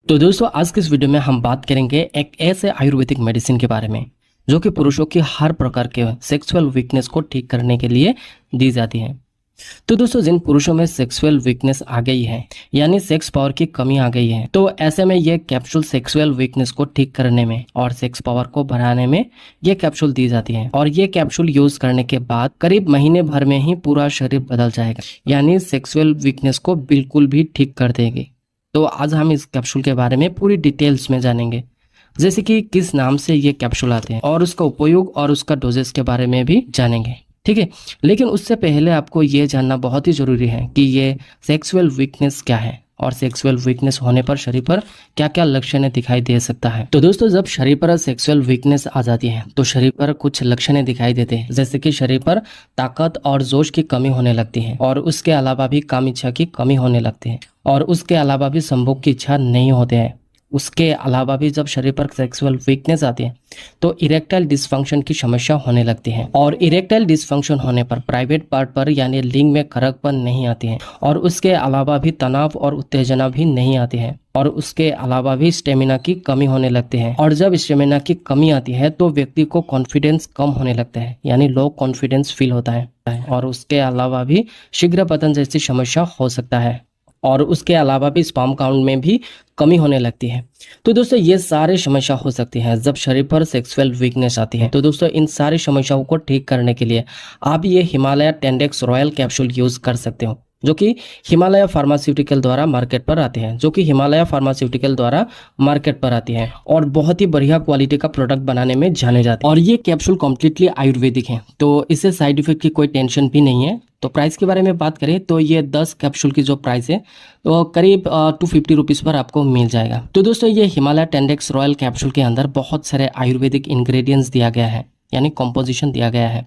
तो दोस्तों आज के इस वीडियो में हम बात करेंगे एक ऐसे आयुर्वेदिक मेडिसिन के बारे में जो कि पुरुषों की हर प्रकार के सेक्सुअल वीकनेस को ठीक करने के लिए दी जाती है। तो दोस्तों जिन पुरुषों में सेक्सुअल वीकनेस आ गई है यानी सेक्स पावर की कमी आ गई है, तो ऐसे में ये कैप्सूल सेक्सुअल वीकनेस को ठीक करने में और सेक्स पावर को बढ़ाने में ये कैप्सूल दी जाती है। और ये कैप्सूल यूज करने के बाद करीब महीने भर में ही पूरा शरीर बदल जाएगा, यानी सेक्सुअल वीकनेस को बिल्कुल भी ठीक कर देगी। तो आज हम इस कैप्सूल के बारे में पूरी डिटेल्स में जानेंगे, जैसे कि किस नाम से ये कैप्सूल आते हैं और उसका उपयोग और उसका डोजेस के बारे में भी जानेंगे। ठीक है, लेकिन उससे पहले आपको ये जानना बहुत ही जरूरी है कि ये सेक्सुअल वीकनेस क्या है और सेक्सुअल वीकनेस होने पर शरीर पर क्या क्या लक्षण दिखाई दे सकता है। तो दोस्तों जब शरीर पर सेक्सुअल वीकनेस आ जाती है तो शरीर पर कुछ लक्षण दिखाई देते हैं, जैसे कि शरीर पर ताकत और जोश की कमी होने लगती है और उसके अलावा भी काम इच्छा की कमी होने लगती है और उसके अलावा भी संभोग की इच्छा नहीं होते हैं। उसके अलावा भी जब शरीर पर सेक्सुअल वीकनेस आती है तो इरेक्टाइल डिसफंक्शन की समस्या होने लगती है और इरेक्टाइल डिसफंक्शन होने पर प्राइवेट पार्ट पर यानी लिंग में खरकपन नहीं आती है और उसके अलावा भी तनाव और उत्तेजना भी नहीं आती है और उसके अलावा भी स्टेमिना की कमी होने लगती है। और जब स्टेमिना की कमी आती है तो व्यक्ति को कॉन्फिडेंस कम होने लगता है, यानी लो कॉन्फिडेंस फील होता है और उसके अलावा भी शीघ्र पतन जैसी समस्या हो सकता है और उसके अलावा भी स्पर्म काउंट में भी कमी होने लगती है। तो दोस्तों ये सारी समस्या हो सकती है जब शरीर पर सेक्सुअल वीकनेस आती है। तो दोस्तों इन सारी समस्याओं को ठीक करने के लिए आप ये हिमालय टेंडेक्स रॉयल कैप्सूल यूज कर सकते हो, जो कि हिमालय फार्मास्यूटिकल द्वारा मार्केट पर आते हैं और बहुत ही बढ़िया क्वालिटी का प्रोडक्ट बनाने में जाने जाते हैं। और ये कैप्सूल कम्प्लीटली आयुर्वेदिक है, तो इससे साइड इफेक्ट की कोई टेंशन भी नहीं है। तो प्राइस के बारे में बात करें तो ये 10 कैप्सूल की जो प्राइस है तो करीब 250 रुपीज़ पर आपको मिल जाएगा। तो दोस्तों ये हिमालय टेंडेक्स रॉयल कैप्सूल के अंदर बहुत सारे आयुर्वेदिक इंग्रेडिएंट्स दिया गया है, यानी कॉम्पोजिशन दिया गया है,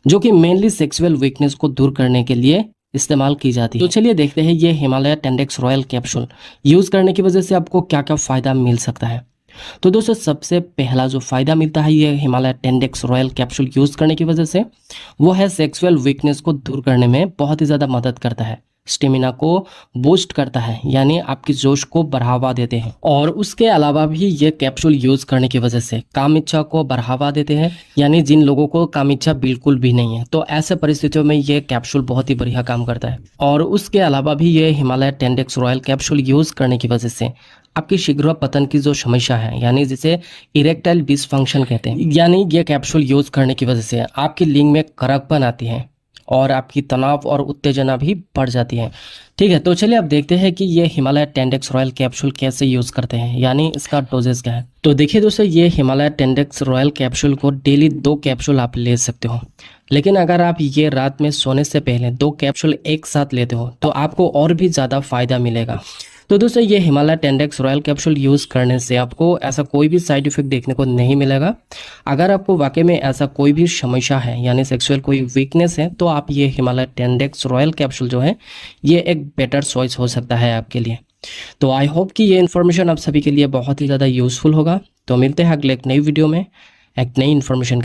जो कि मेनली सेक्सुअल वीकनेस को दूर करने के लिए इस्तेमाल की जाती है। तो चलिए देखते हैं ये हिमालय टेंडेक्स रॉयल कैप्सूल यूज करने की वजह से आपको क्या क्या फायदा मिल सकता है। तो दोस्तों सबसे पहला जो फायदा मिलता है ये हिमालय टेंडेक्स रॉयल कैप्सूल यूज करने की वजह से, वो है सेक्सुअल वीकनेस को दूर करने में बहुत ही ज्यादा मदद करता है, स्टेमिना को बूस्ट करता है, यानी आपकी जोश को बढ़ावा देते हैं। और उसके अलावा भी ये कैप्सूल यूज करने की वजह से काम इच्छा को बढ़ावा देते हैं, यानी जिन लोगों को काम इच्छा बिल्कुल भी नहीं है तो ऐसे परिस्थितियों में ये कैप्सूल बहुत ही बढ़िया काम करता है। और उसके अलावा भी ये हिमालय टेंडेक्स रॉयल कैप्सूल यूज करने की वजह से आपकी शीघ्र पतन की जो समस्या है, यानी जिसे इरेक्टाइल डिसफंक्शन कहते हैं, यानी ये कैप्सूल यूज करने की वजह से आपकी लिंग में कड़कपन आती है और आपकी तनाव और उत्तेजना भी बढ़ जाती है। ठीक है, तो चलिए अब देखते हैं कि ये हिमालय टेंडेक्स रॉयल कैप्सूल कैसे यूज करते हैं, यानी इसका डोजेस क्या है। तो देखिए दोस्तों ये हिमालय टेंडेक्स रॉयल कैप्सूल को डेली 2 कैप्सूल आप ले सकते हो, लेकिन अगर आप ये रात में सोने से पहले 2 कैप्सूल एक साथ लेते हो तो आपको और भी ज़्यादा फायदा मिलेगा। तो दोस्तों ये हिमालय टेंडेक्स रॉयल कैप्सूल यूज़ करने से आपको ऐसा कोई भी साइड इफेक्ट देखने को नहीं मिलेगा। अगर आपको वाकई में ऐसा कोई भी समस्या है, यानी सेक्सुअल कोई वीकनेस है, तो आप ये हिमालय टेंडेक्स रॉयल कैप्सूल जो है ये एक बेटर चॉइस हो सकता है आपके लिए। तो आई होप कि ये इन्फॉर्मेशन आप सभी के लिए बहुत ही ज़्यादा यूजफुल होगा। तो मिलते हैं अगले एक नई वीडियो में एक नई इन्फॉर्मेशन।